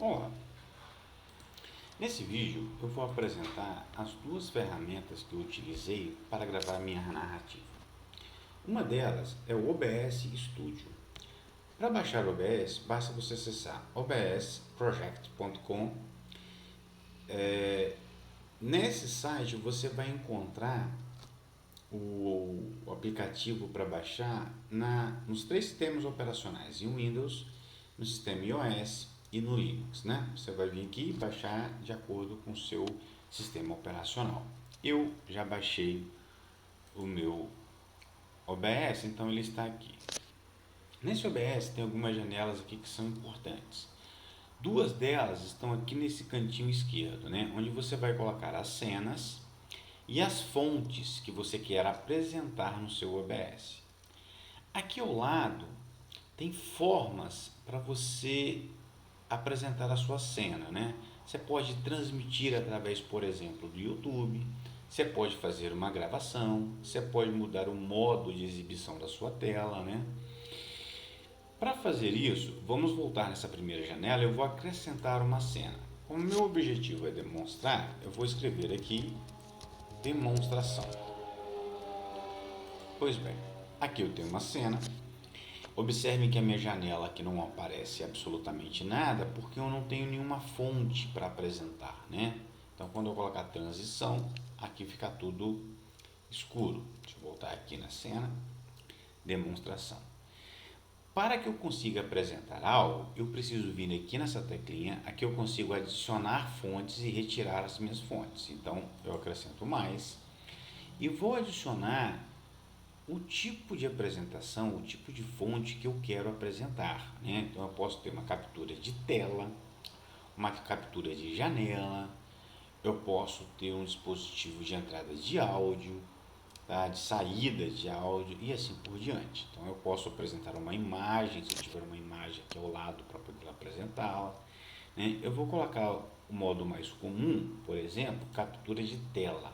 Olá, nesse vídeo eu vou apresentar as duas ferramentas que eu utilizei para gravar minha narrativa. Uma delas é o OBS Studio. Para baixar o OBS, basta você acessar obsproject.com. Nesse site você vai encontrar o aplicativo para baixar nos três sistemas operacionais, em Windows, no sistema iOS e no Linux, né? Você vai vir aqui e baixar de acordo com o seu sistema operacional. Eu já baixei o meu OBS, então ele está aqui. Nesse OBS tem algumas janelas aqui que são importantes. Duas delas estão aqui nesse cantinho esquerdo, né? Onde você vai colocar as cenas e as fontes que você quer apresentar no seu OBS. Aqui ao lado tem formas para você apresentar a sua cena, né? Você pode transmitir através, por exemplo, do YouTube, você pode fazer uma gravação, você pode mudar o modo de exibição da sua tela, né? Para fazer isso, vamos voltar nessa primeira janela, eu vou acrescentar uma cena. Como meu objetivo é demonstrar, eu vou escrever aqui demonstração. Pois bem, aqui eu tenho uma cena. Observem que a minha janela aqui não aparece absolutamente nada, porque eu não tenho nenhuma fonte para apresentar, né? Então, quando eu colocar transição, aqui fica tudo escuro. Deixa eu voltar aqui na cena, demonstração. Para que eu consiga apresentar algo, eu preciso vir aqui nessa teclinha, aqui eu consigo adicionar fontes e retirar as minhas fontes. Então, eu acrescento mais e vou adicionar o tipo de apresentação, o tipo de fonte que eu quero apresentar, né? Então, eu posso ter uma captura de tela, uma captura de janela, eu posso ter um dispositivo de entrada de áudio, tá? De saída de áudio e assim por diante. Então eu posso apresentar uma imagem, se eu tiver uma imagem aqui ao lado para poder apresentá-la, né? Eu vou colocar o modo mais comum, por exemplo, captura de tela.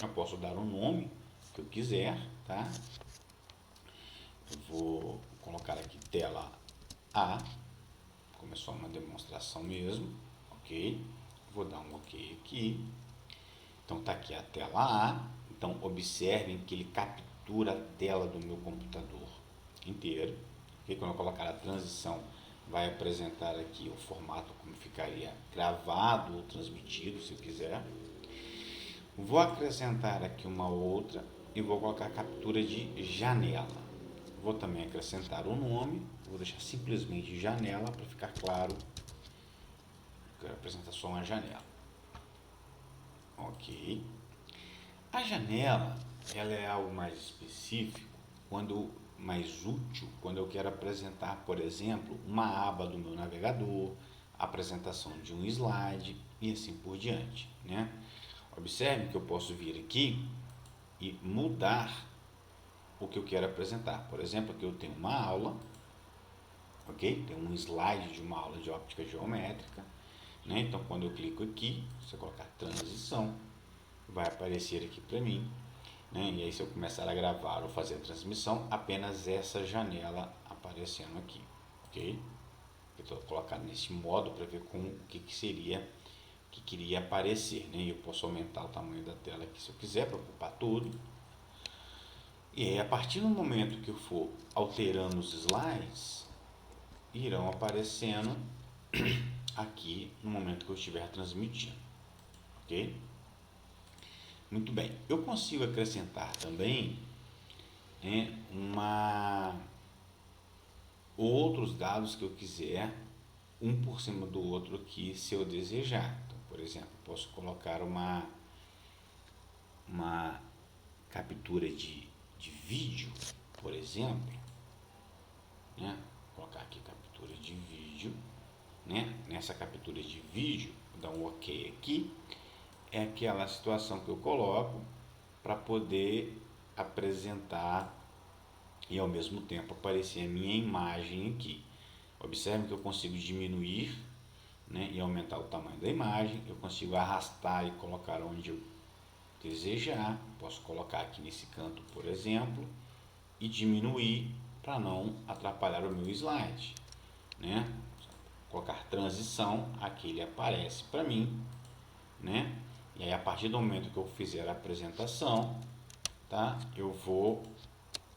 Eu posso dar um nome que eu quiser, tá? Eu vou colocar aqui tela A, como é só uma demonstração mesmo, ok? Vou dar um ok aqui. Então está aqui a tela A. Então observem que ele captura a tela do meu computador inteiro. Okay? Quando eu colocar a transição, vai apresentar aqui o formato como ficaria gravado ou transmitido, se eu quiser. Vou acrescentar aqui uma outra e vou colocar a captura de janela. Vou também acrescentar o nome, vou deixar simplesmente janela para ficar claro que eu apresentar só uma janela. Ok. A janela, ela é algo mais específico, mais útil, quando eu quero apresentar, por exemplo, uma aba do meu navegador, apresentação de um slide e assim por diante, né? Observe que eu posso vir aqui e mudar o que eu quero apresentar. Por exemplo, aqui eu tenho uma aula, ok? Tem um slide de uma aula de óptica geométrica, né? Então, quando eu clico aqui, se eu colocar transição, vai aparecer aqui para mim, né? E aí, se eu começar a gravar ou fazer a transmissão, apenas essa janela aparecendo aqui, ok? Eu estou colocando nesse modo para ver o que seria, que queria aparecer, né? Eu posso aumentar o tamanho da tela aqui se eu quiser para ocupar tudo. E aí, a partir do momento que eu for alterando os slides, irão aparecendo aqui no momento que eu estiver transmitindo, ok? Muito bem, eu consigo acrescentar também, né, outros dados que eu quiser, um por cima do outro aqui, se eu desejar. Então, por exemplo, posso colocar uma captura de vídeo, por exemplo, né? Vou colocar aqui captura de vídeo, né? Nessa captura de vídeo, vou dar um ok aqui, é aquela situação que eu coloco para poder apresentar e ao mesmo tempo aparecer a minha imagem aqui. Observe que eu consigo diminuir, né, e aumentar o tamanho da imagem, eu consigo arrastar e colocar onde eu desejar, posso colocar aqui nesse canto, por exemplo, e diminuir para não atrapalhar o meu slide, né? colocar transição, aqui ele aparece para mim, né? E aí a partir do momento que eu fizer a apresentação, tá? Eu vou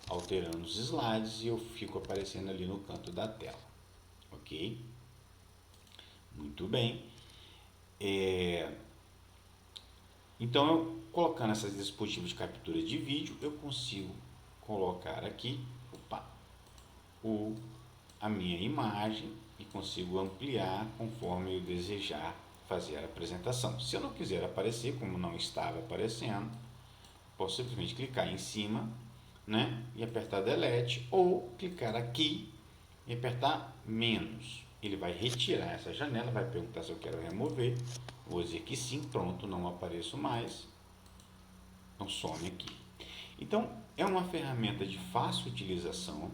alterando os slides e eu fico aparecendo ali no canto da tela, ok? Muito bem. Então, eu colocando essas dispositivos de captura de vídeo, eu consigo colocar aqui, a minha imagem e consigo ampliar conforme eu desejar fazer a apresentação. Se eu não quiser aparecer, como não estava aparecendo, posso simplesmente clicar em cima, né, e apertar Delete, ou clicar aqui e apertar menos. Ele vai retirar essa janela, vai perguntar se eu quero remover. Vou dizer que sim, pronto, não apareço mais. Então some aqui. Então é uma ferramenta de fácil utilização.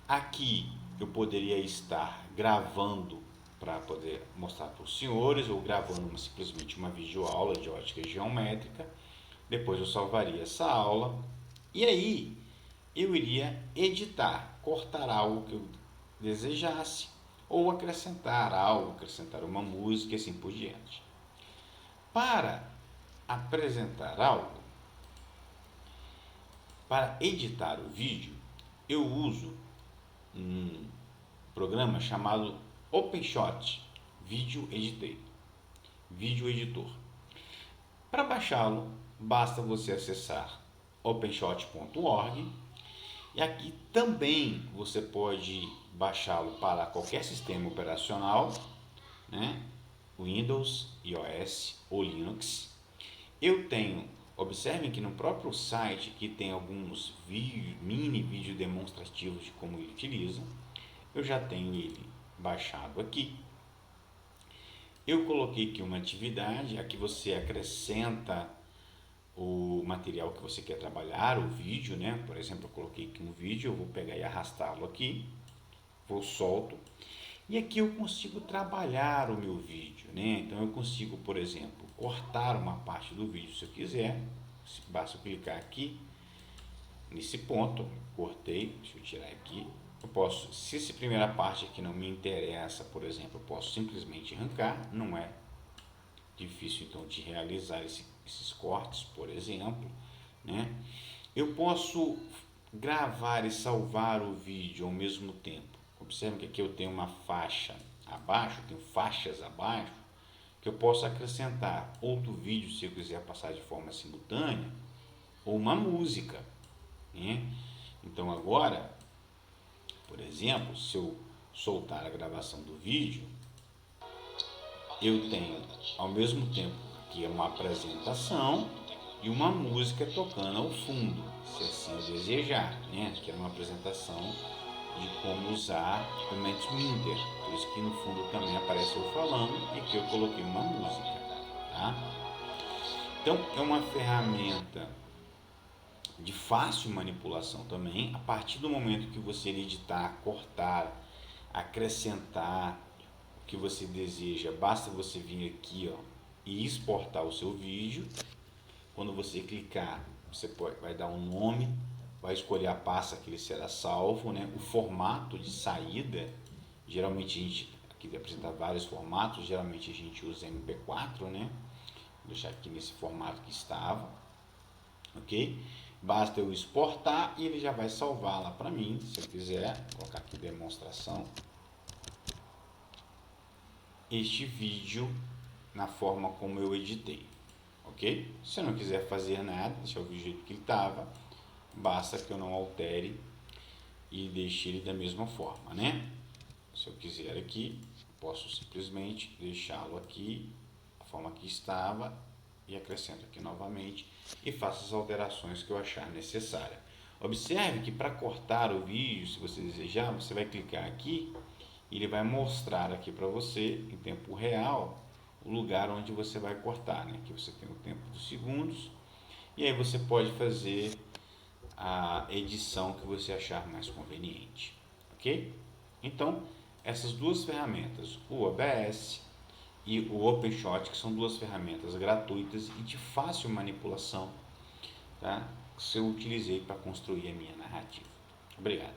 Aqui eu poderia estar gravando para poder mostrar para os senhores, ou gravando simplesmente uma videoaula de ótica geométrica. Depois eu salvaria essa aula e aí eu iria editar, cortar algo que eu desejasse, ou acrescentar algo, acrescentar uma música e assim por diante. Para apresentar algo, para editar o vídeo, eu uso um programa chamado OpenShot Video Editor. Para baixá-lo, basta você acessar openshot.org e aqui também você pode baixá-lo para qualquer sistema operacional, né? Windows, iOS ou Linux. Eu tenho, observem que no próprio site que tem alguns mini vídeos demonstrativos de como ele utiliza. Eu já tenho ele baixado aqui. Eu coloquei aqui uma atividade, aqui você acrescenta o material que você quer trabalhar, o vídeo, né? Por exemplo, eu coloquei aqui um vídeo, eu vou pegar e arrastá-lo aqui, solto, e aqui eu consigo trabalhar o meu vídeo, né? Então eu consigo, por exemplo, cortar uma parte do vídeo se eu quiser, basta clicar aqui, nesse ponto, cortei, deixa eu tirar aqui, eu posso, se essa primeira parte aqui não me interessa, por exemplo, eu posso simplesmente arrancar, não é difícil então de realizar esses cortes, por exemplo, né? Eu posso gravar e salvar o vídeo ao mesmo tempo. Observe que aqui eu tenho uma faixa abaixo, tenho faixas abaixo, que eu posso acrescentar outro vídeo se eu quiser passar de forma simultânea, ou uma música, né? Então agora, por exemplo, se eu soltar a gravação do vídeo, eu tenho ao mesmo tempo que uma apresentação e uma música tocando ao fundo, se assim eu desejar, né? Que é uma apresentação de como usar o Mentimeter, por isso que no fundo também aparece eu falando e que eu coloquei uma música, tá? Então é uma ferramenta de fácil manipulação também, a partir do momento que você editar, cortar, acrescentar o que você deseja, basta você vir aqui, ó, e exportar o seu vídeo. Quando você clicar, você vai dar um nome, vai escolher a pasta que ele será salvo, né? O formato de saída, geralmente a gente aqui vai apresentar vários formatos, geralmente a gente usa MP4, né? Vou deixar aqui nesse formato que estava, ok? Basta eu exportar e ele já vai salvar lá para mim. Se eu quiser colocar aqui demonstração, este vídeo na forma como eu editei, ok? Se eu não quiser fazer nada, deixar o vídeo do jeito que ele estava, basta que eu não altere e deixe ele da mesma forma, né? Se eu quiser aqui, posso simplesmente deixá-lo aqui, da forma que estava, e acrescento aqui novamente e faço as alterações que eu achar necessária. Observe que para cortar o vídeo, se você desejar, você vai clicar aqui e ele vai mostrar aqui para você em tempo real o lugar onde você vai cortar, né? Aqui você tem o tempo dos segundos e aí você pode fazer a edição que você achar mais conveniente, ok? Então essas duas ferramentas, o OBS e o OpenShot, que são duas ferramentas gratuitas e de fácil manipulação, tá? Que eu utilizei para construir a minha narrativa. Obrigado.